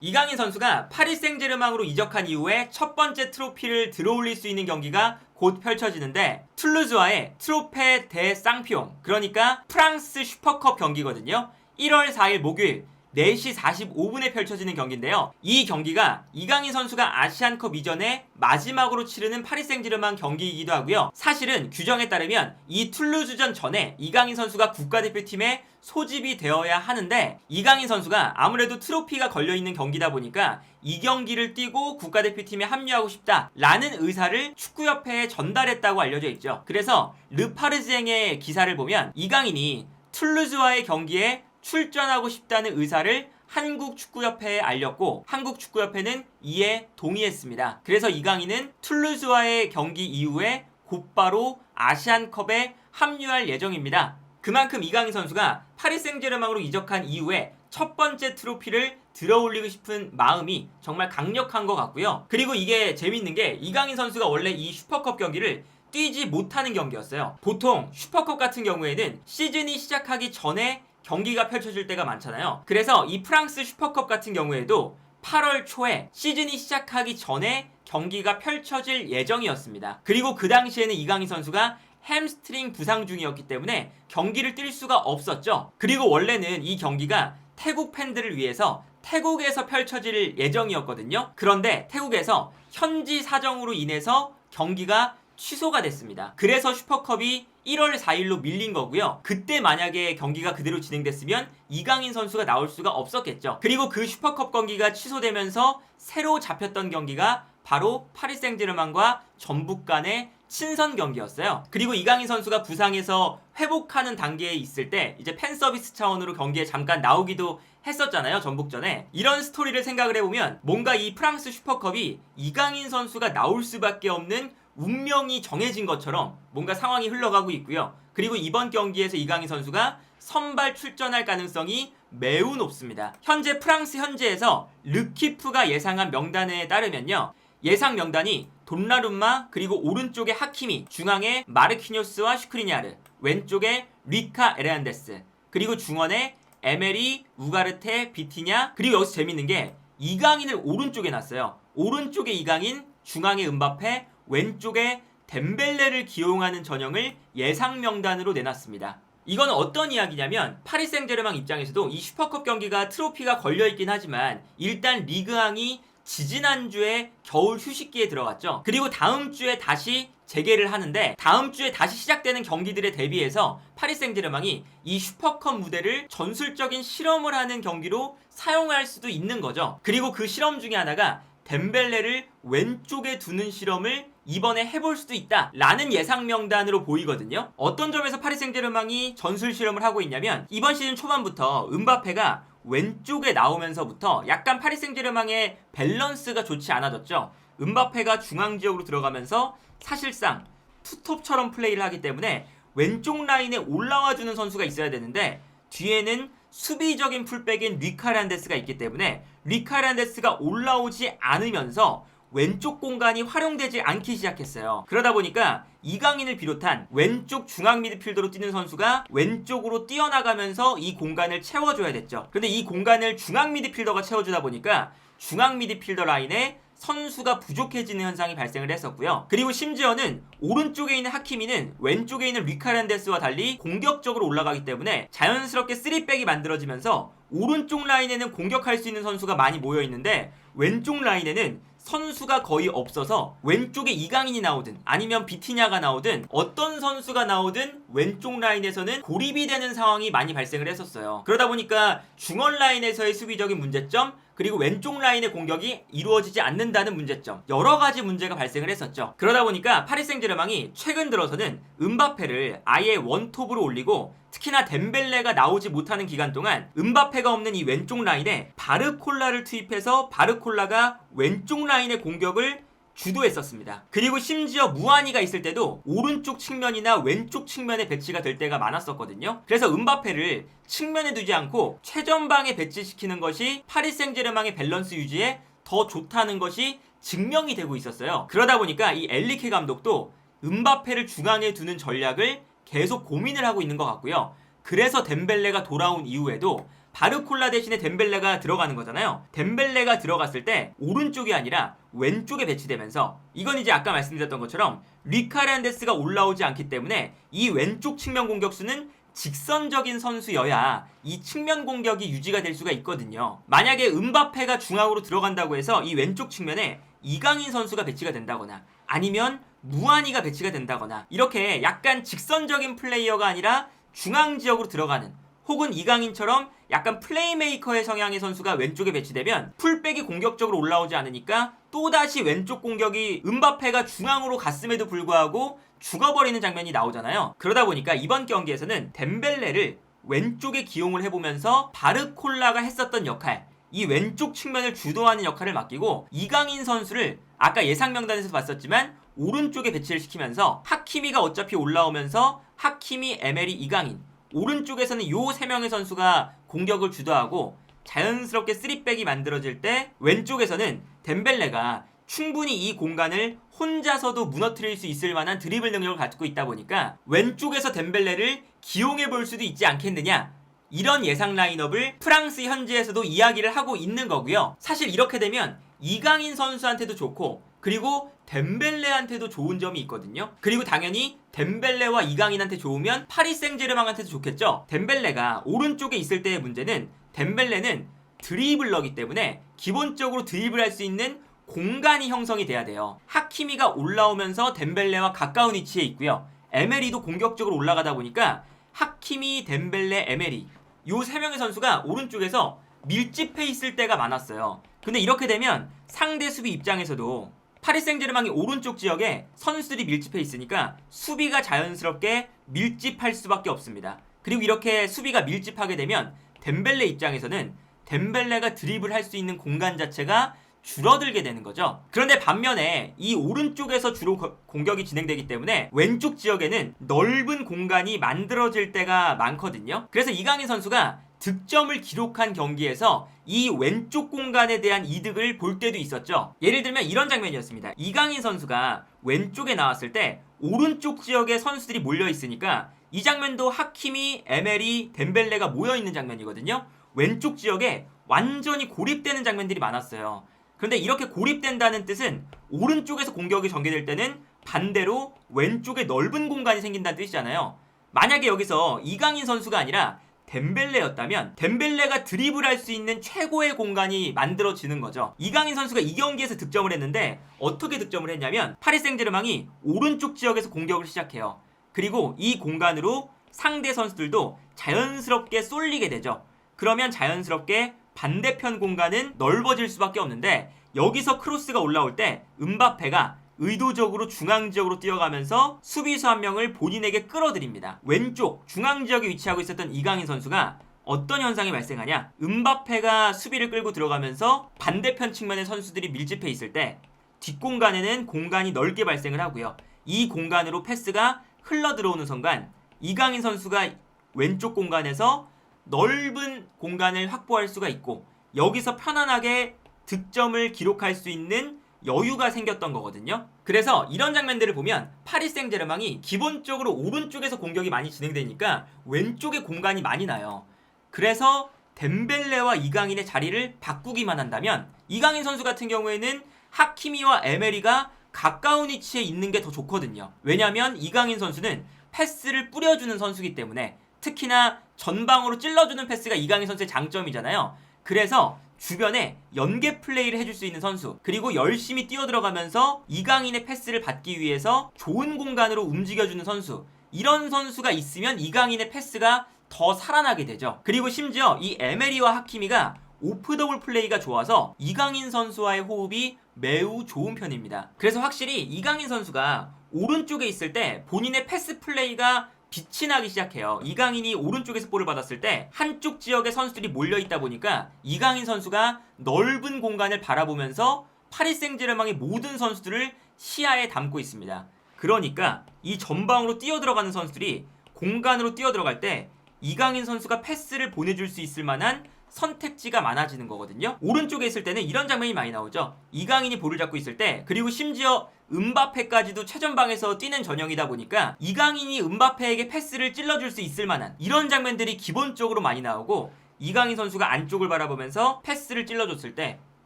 이강인 선수가 파리 생제르맹으로 이적한 이후에 첫 번째 트로피를 들어올릴 수 있는 경기가 곧 펼쳐지는데 툴루즈와의 트로페 데 쌍피옹, 그러니까 프랑스 슈퍼컵 경기거든요. 1월 4일 목요일 4시 45분에 펼쳐지는 경기인데요. 이 경기가 이강인 선수가 아시안컵 이전에 마지막으로 치르는 파리 생제르맹 경기이기도 하고요. 사실은 규정에 따르면 이 툴루즈전 전에 이강인 선수가 국가대표팀에 소집이 되어야 하는데 이강인 선수가 아무래도 트로피가 걸려있는 경기다 보니까 이 경기를 뛰고 국가대표팀에 합류하고 싶다라는 의사를 축구협회에 전달했다고 알려져 있죠. 그래서 르파르지eng의 기사를 보면 이강인이 툴루즈와의 경기에 출전하고 싶다는 의사를 한국축구협회에 알렸고 한국축구협회는 이에 동의했습니다. 그래서 이강인은 툴루즈와의 경기 이후에 곧바로 아시안컵에 합류할 예정입니다. 그만큼 이강인 선수가 파리 생제르맹으로 이적한 이후에 첫 번째 트로피를 들어올리고 싶은 마음이 정말 강력한 것 같고요. 그리고 이게 재밌는 게 이강인 선수가 원래 이 슈퍼컵 경기를 뛰지 못하는 경기였어요. 보통 슈퍼컵 같은 경우에는 시즌이 시작하기 전에 경기가 펼쳐질 때가 많잖아요. 그래서 이 프랑스 슈퍼컵 같은 경우에도 8월 초에 시즌이 시작하기 전에 경기가 펼쳐질 예정이었습니다. 그리고 그 당시에는 이강인 선수가 햄스트링 부상 중이었기 때문에 경기를 뛸 수가 없었죠. 그리고 원래는 이 경기가 태국 팬들을 위해서 태국에서 펼쳐질 예정이었거든요. 그런데 태국에서 현지 사정으로 인해서 경기가 취소가 됐습니다. 그래서 슈퍼컵이 1월 4일로 밀린 거고요. 그때 만약에 경기가 그대로 진행됐으면 이강인 선수가 나올 수가 없었겠죠. 그리고 그 슈퍼컵 경기가 취소되면서 새로 잡혔던 경기가 바로 파리 생제르맹과 전북 간의 친선 경기였어요. 그리고 이강인 선수가 부상에서 회복하는 단계에 있을 때 이제 팬 서비스 차원으로 경기에 잠깐 나오기도 했었잖아요. 전북전에. 이런 스토리를 생각을 해보면 뭔가 이 프랑스 슈퍼컵이 이강인 선수가 나올 수밖에 없는 운명이 정해진 것처럼 뭔가 상황이 흘러가고 있고요. 그리고 이번 경기에서 이강인 선수가 선발 출전할 가능성이 매우 높습니다. 현재 프랑스 현지에서 르키프가 예상한 명단에 따르면요. 예상 명단이 돈나룸마, 그리고 오른쪽에 하키미, 중앙에 마르키뇨스와 슈크리냐르, 왼쪽에 리카 에르난데스, 그리고 중원에 에메리, 우가르테, 비티냐. 그리고 여기서 재밌는 게 이강인을 오른쪽에 놨어요. 오른쪽에 이강인, 중앙에 음바페, 왼쪽에 덴벨레를 기용하는 전형을 예상 명단으로 내놨습니다. 이건 어떤 이야기냐면 파리 생제르맹 입장에서도 이 슈퍼컵 경기가 트로피가 걸려있긴 하지만 일단 리그왕이 지지난주에 겨울 휴식기에 들어갔죠. 그리고 다음 주에 다시 재개를 하는데 다음 주에 다시 시작되는 경기들에 대비해서 파리 생제르맹이 이 슈퍼컵 무대를 전술적인 실험을 하는 경기로 사용할 수도 있는 거죠. 그리고 그 실험 중에 하나가 덴벨레를 왼쪽에 두는 실험을 이번에 해볼 수도 있다 라는 예상 명단으로 보이거든요. 어떤 점에서 파리 생제르맹이 전술 실험을 하고 있냐면 이번 시즌 초반부터 음바페가 왼쪽에 나오면서부터 약간 파리 생제르맹의 밸런스가 좋지 않아졌죠. 음바페가 중앙 지역으로 들어가면서 사실상 투톱처럼 플레이를 하기 때문에 왼쪽 라인에 올라와주는 선수가 있어야 되는데 뒤에는 수비적인 풀백인 리카란데스가 있기 때문에 리카란데스가 올라오지 않으면서 왼쪽 공간이 활용되지 않기 시작했어요. 그러다 보니까 이강인을 비롯한 왼쪽 중앙 미드필더로 뛰는 선수가 왼쪽으로 뛰어나가면서 이 공간을 채워줘야 됐죠. 그런데 이 공간을 중앙 미드필더가 채워주다 보니까 중앙 미드필더 라인에 선수가 부족해지는 현상이 발생을 했었고요. 그리고 심지어는 오른쪽에 있는 하키미는 왼쪽에 있는 리카란데스와 달리 공격적으로 올라가기 때문에 자연스럽게 3백이 만들어지면서 오른쪽 라인에는 공격할 수 있는 선수가 많이 모여 있는데 왼쪽 라인에는 선수가 거의 없어서 왼쪽에 이강인이 나오든 아니면 비티냐가 나오든 어떤 선수가 나오든 왼쪽 라인에서는 고립이 되는 상황이 많이 발생을 했었어요. 그러다 보니까 중원 라인에서의 수비적인 문제점, 그리고 왼쪽 라인의 공격이 이루어지지 않는다는 문제점, 여러 가지 문제가 발생을 했었죠. 그러다 보니까 파리 생제르맹이 최근 들어서는 음바페를 아예 원톱으로 올리고 특히나 덴벨레가 나오지 못하는 기간 동안 음바페가 없는 이 왼쪽 라인에 바르콜라를 투입해서 바르콜라가 왼쪽 라인의 공격을 주도했었습니다. 그리고 심지어 무아니가 있을 때도 오른쪽 측면이나 왼쪽 측면에 배치가 될 때가 많았었거든요. 그래서 음바페를 측면에 두지 않고 최전방에 배치시키는 것이 파리 생제르맹의 밸런스 유지에 더 좋다는 것이 증명이 되고 있었어요. 그러다 보니까 이 엔리케 감독도 음바페를 중앙에 두는 전략을 계속 고민을 하고 있는 것 같고요. 그래서 덴벨레가 돌아온 이후에도 바르콜라 대신에 덴벨레가 들어가는 거잖아요. 덴벨레가 들어갔을 때 오른쪽이 아니라 왼쪽에 배치되면서 이건 이제 아까 말씀드렸던 것처럼 리카르안데스가 올라오지 않기 때문에 이 왼쪽 측면 공격수는 직선적인 선수여야 이 측면 공격이 유지가 될 수가 있거든요. 만약에 음바페가 중앙으로 들어간다고 해서 이 왼쪽 측면에 이강인 선수가 배치가 된다거나 아니면 무안이가 배치가 된다거나 이렇게 약간 직선적인 플레이어가 아니라 중앙 지역으로 들어가는 혹은 이강인처럼 약간 플레이메이커의 성향의 선수가 왼쪽에 배치되면 풀백이 공격적으로 올라오지 않으니까 또다시 왼쪽 공격이 음바페가 중앙으로 갔음에도 불구하고 죽어버리는 장면이 나오잖아요. 그러다 보니까 이번 경기에서는 덴벨레를 왼쪽에 기용을 해보면서 바르콜라가 했었던 역할, 이 왼쪽 측면을 주도하는 역할을 맡기고 이강인 선수를 아까 예상 명단에서 봤었지만 오른쪽에 배치를 시키면서 하키미가 어차피 올라오면서 하키미, 에메리, 이강인 오른쪽에서는 요 세 명의 선수가 공격을 주도하고 자연스럽게 3백이 만들어질 때 왼쪽에서는 덴벨레가 충분히 이 공간을 혼자서도 무너뜨릴 수 있을 만한 드리블 능력을 갖고 있다 보니까 왼쪽에서 덴벨레를 기용해 볼 수도 있지 않겠느냐, 이런 예상 라인업을 프랑스 현지에서도 이야기를 하고 있는 거고요. 사실 이렇게 되면 이강인 선수한테도 좋고 그리고 덴벨레한테도 좋은 점이 있거든요. 그리고 당연히 덴벨레와 이강인한테 좋으면 파리 생제르맹한테도 좋겠죠. 덴벨레가 오른쪽에 있을 때의 문제는 덴벨레는 드리블러기 때문에 기본적으로 드리블할 수 있는 공간이 형성이 돼야 돼요. 하키미가 올라오면서 덴벨레와 가까운 위치에 있고요. 에메리도 공격적으로 올라가다 보니까 하키미, 덴벨레, 에메리 요 세 명의 선수가 오른쪽에서 밀집해 있을 때가 많았어요. 근데 이렇게 되면 상대 수비 입장에서도 파리 생제르맹이 오른쪽 지역에 선수들이 밀집해 있으니까 수비가 자연스럽게 밀집할 수밖에 없습니다. 그리고 이렇게 수비가 밀집하게 되면 덴벨레 입장에서는 덴벨레가 드리블할 수 있는 공간 자체가 줄어들게 되는 거죠. 그런데 반면에 이 오른쪽에서 주로 공격이 진행되기 때문에 왼쪽 지역에는 넓은 공간이 만들어질 때가 많거든요. 그래서 이강인 선수가 득점을 기록한 경기에서 이 왼쪽 공간에 대한 이득을 볼 때도 있었죠. 예를 들면 이런 장면이었습니다. 이강인 선수가 왼쪽에 나왔을 때 오른쪽 지역에 선수들이 몰려 있으니까 이 장면도 하키미, 에메리, 덴벨레가 모여 있는 장면이거든요. 왼쪽 지역에 완전히 고립되는 장면들이 많았어요. 그런데 이렇게 고립된다는 뜻은 오른쪽에서 공격이 전개될 때는 반대로 왼쪽에 넓은 공간이 생긴다는 뜻이잖아요. 만약에 여기서 이강인 선수가 아니라 덴벨레였다면 덴벨레가 드리블할 수 있는 최고의 공간이 만들어지는 거죠. 이강인 선수가 이 경기에서 득점을 했는데 어떻게 득점을 했냐면 파리 생제르맹이 오른쪽 지역에서 공격을 시작해요. 그리고 이 공간으로 상대 선수들도 자연스럽게 쏠리게 되죠. 그러면 자연스럽게 반대편 공간은 넓어질 수밖에 없는데 여기서 크로스가 올라올 때 음바페가 의도적으로 중앙 지역으로 뛰어가면서 수비수 한 명을 본인에게 끌어들입니다. 왼쪽 중앙 지역에 위치하고 있었던 이강인 선수가 어떤 현상이 발생하냐, 음바페가 수비를 끌고 들어가면서 반대편 측면의 선수들이 밀집해 있을 때 뒷공간에는 공간이 넓게 발생을 하고요. 이 공간으로 패스가 흘러 들어오는 순간 이강인 선수가 왼쪽 공간에서 넓은 공간을 확보할 수가 있고 여기서 편안하게 득점을 기록할 수 있는 여유가 생겼던 거거든요. 그래서 이런 장면들을 보면 파리 생제르맹이 기본적으로 오른쪽에서 공격이 많이 진행되니까 왼쪽에 공간이 많이 나요. 그래서 덴벨레와 이강인의 자리를 바꾸기만 한다면 이강인 선수 같은 경우에는 하키미와 에메리가 가까운 위치에 있는 게 더 좋거든요. 왜냐하면 이강인 선수는 패스를 뿌려주는 선수이기 때문에, 특히나 전방으로 찔러주는 패스가 이강인 선수의 장점이잖아요. 그래서 주변에 연계 플레이를 해줄 수 있는 선수, 그리고 열심히 뛰어들어가면서 이강인의 패스를 받기 위해서 좋은 공간으로 움직여주는 선수, 이런 선수가 있으면 이강인의 패스가 더 살아나게 되죠. 그리고 심지어 이 에메리와 하키미가 오프 더블 플레이가 좋아서 이강인 선수와의 호흡이 매우 좋은 편입니다. 그래서 확실히 이강인 선수가 오른쪽에 있을 때 본인의 패스 플레이가 빛이 나기 시작해요. 이강인이 오른쪽에서 볼을 받았을 때 한쪽 지역에 선수들이 몰려있다 보니까 이강인 선수가 넓은 공간을 바라보면서 파리 생제르맹의 모든 선수들을 시야에 담고 있습니다. 그러니까 이 전방으로 뛰어들어가는 선수들이 공간으로 뛰어들어갈 때 이강인 선수가 패스를 보내줄 수 있을 만한 선택지가 많아지는 거거든요. 오른쪽에 있을 때는 이런 장면이 많이 나오죠. 이강인이 볼을 잡고 있을 때, 그리고 심지어 음바페까지도 최전방에서 뛰는 전형이다 보니까 이강인이 음바페에게 패스를 찔러줄 수 있을 만한 이런 장면들이 기본적으로 많이 나오고, 이강인 선수가 안쪽을 바라보면서 패스를 찔러줬을 때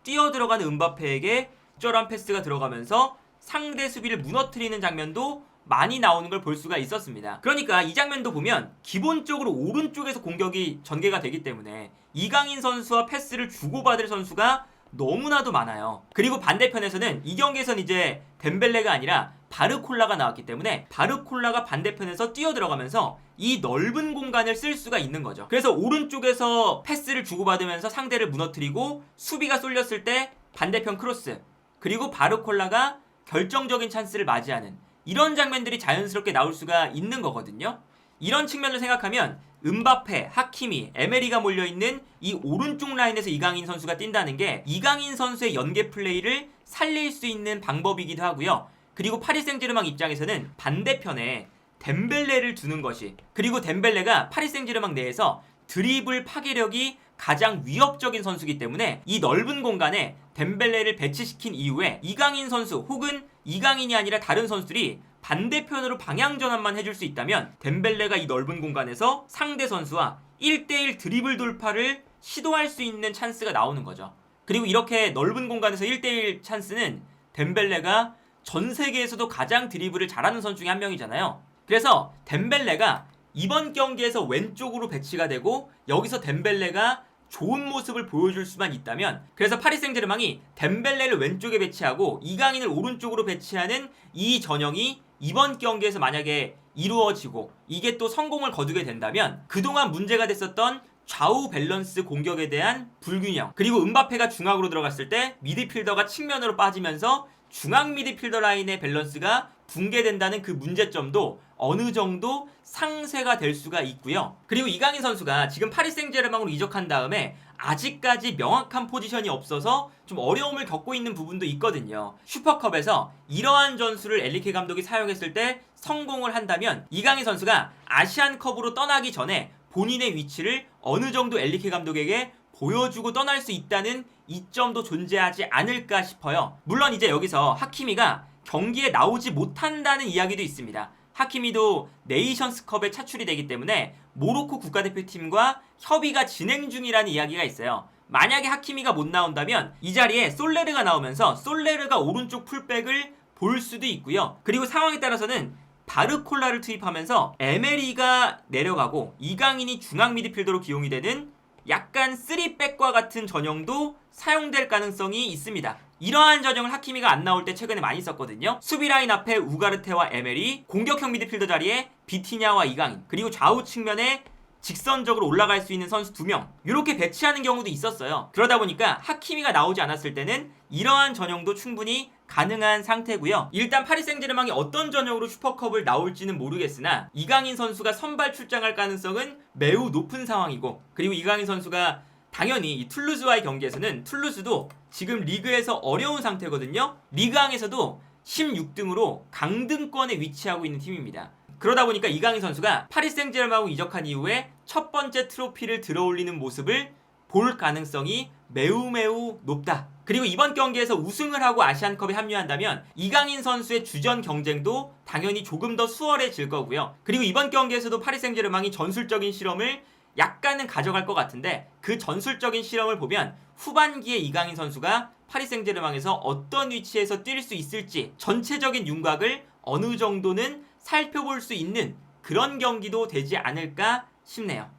뛰어들어가는 음바페에게 적절한 패스가 들어가면서 상대 수비를 무너뜨리는 장면도 많이 나오는 걸 볼 수가 있었습니다. 그러니까 이 장면도 보면 기본적으로 오른쪽에서 공격이 전개가 되기 때문에 이강인 선수와 패스를 주고받을 선수가 너무나도 많아요. 그리고 반대편에서는 이 경기에선 이제 덴벨레가 아니라 바르콜라가 나왔기 때문에 바르콜라가 반대편에서 뛰어들어가면서 이 넓은 공간을 쓸 수가 있는 거죠. 그래서 오른쪽에서 패스를 주고받으면서 상대를 무너뜨리고 수비가 쏠렸을 때 반대편 크로스, 그리고 바르콜라가 결정적인 찬스를 맞이하는 이런 장면들이 자연스럽게 나올 수가 있는 거거든요. 이런 측면을 생각하면 음바페, 하키미, 에메리가 몰려있는 이 오른쪽 라인에서 이강인 선수가 뛴다는 게 이강인 선수의 연계 플레이를 살릴 수 있는 방법이기도 하고요. 그리고 파리 생제르맹 입장에서는 반대편에 덴벨레를 두는 것이, 그리고 덴벨레가 파리 생제르맹 내에서 드리블 파괴력이 가장 위협적인 선수이기 때문에 이 넓은 공간에 덴벨레를 배치시킨 이후에 이강인 선수 혹은 이강인이 아니라 다른 선수들이 반대편으로 방향 전환만 해줄 수 있다면 덴벨레가 이 넓은 공간에서 상대 선수와 1대1 드리블 돌파를 시도할 수 있는 찬스가 나오는 거죠. 그리고 이렇게 넓은 공간에서 1대1 찬스는 덴벨레가 전 세계에서도 가장 드리블을 잘하는 선수 중에 한 명이잖아요. 그래서 덴벨레가 이번 경기에서 왼쪽으로 배치가 되고 여기서 덴벨레가 좋은 모습을 보여줄 수만 있다면, 그래서 파리 생제르맹이 덴벨레를 왼쪽에 배치하고 이강인을 오른쪽으로 배치하는 이 전형이 이번 경기에서 만약에 이루어지고 이게 또 성공을 거두게 된다면 그동안 문제가 됐었던 좌우 밸런스 공격에 대한 불균형, 그리고 음바페가 중앙으로 들어갔을 때 미드필더가 측면으로 빠지면서 중앙 미드필더 라인의 밸런스가 붕괴된다는 그 문제점도 어느 정도 상쇄가 될 수가 있고요. 그리고 이강인 선수가 지금 파리 생제르맹으로 이적한 다음에 아직까지 명확한 포지션이 없어서 좀 어려움을 겪고 있는 부분도 있거든요. 슈퍼컵에서 이러한 전술을 엔리케 감독이 사용했을 때 성공을 한다면 이강인 선수가 아시안컵으로 떠나기 전에 본인의 위치를 어느 정도 엔리케 감독에게 보여주고 떠날 수 있다는 이점도 존재하지 않을까 싶어요. 물론 이제 여기서 하키미가 경기에 나오지 못한다는 이야기도 있습니다. 하키미도 네이션스컵에 차출이 되기 때문에 모로코 국가대표팀과 협의가 진행 중이라는 이야기가 있어요. 만약에 하키미가 못 나온다면 이 자리에 솔레르가 나오면서 솔레르가 오른쪽 풀백을 볼 수도 있고요. 그리고 상황에 따라서는 바르콜라를 투입하면서 에메리가 내려가고 이강인이 중앙 미드필더로 기용이 되는 약간 3백과 같은 전형도 사용될 가능성이 있습니다. 이러한 전형을 하키미가 안 나올 때 최근에 많이 썼거든요. 수비 라인 앞에 우가르테와 에메리, 공격형 미드필더 자리에 비티냐와 이강인, 그리고 좌우 측면에 직선적으로 올라갈 수 있는 선수 2명, 이렇게 배치하는 경우도 있었어요. 그러다 보니까 하키미가 나오지 않았을 때는 이러한 전형도 충분히 가능한 상태고요. 일단 파리 생제르맹이 어떤 전형으로 슈퍼컵을 나올지는 모르겠으나 이강인 선수가 선발 출장할 가능성은 매우 높은 상황이고, 그리고 이강인 선수가 당연히 이 툴루즈와의 경기에서는 툴루즈도 지금 리그에서 어려운 상태거든요. 리그왕에서도 16등으로 강등권에 위치하고 있는 팀입니다. 그러다 보니까 이강인 선수가 파리 생제르맹으로 이적한 이후에 첫 번째 트로피를 들어올리는 모습을 볼 가능성이 매우 높다. 그리고 이번 경기에서 우승을 하고 아시안컵에 합류한다면 이강인 선수의 주전 경쟁도 당연히 조금 더 수월해질 거고요. 그리고 이번 경기에서도 파리 생제르맹이 전술적인 실험을 약간은 가져갈 것 같은데, 그 전술적인 실험을 보면 후반기에 이강인 선수가 파리 생제르맹에서 어떤 위치에서 뛸 수 있을지 전체적인 윤곽을 어느 정도는 살펴볼 수 있는 그런 경기도 되지 않을까 싶네요.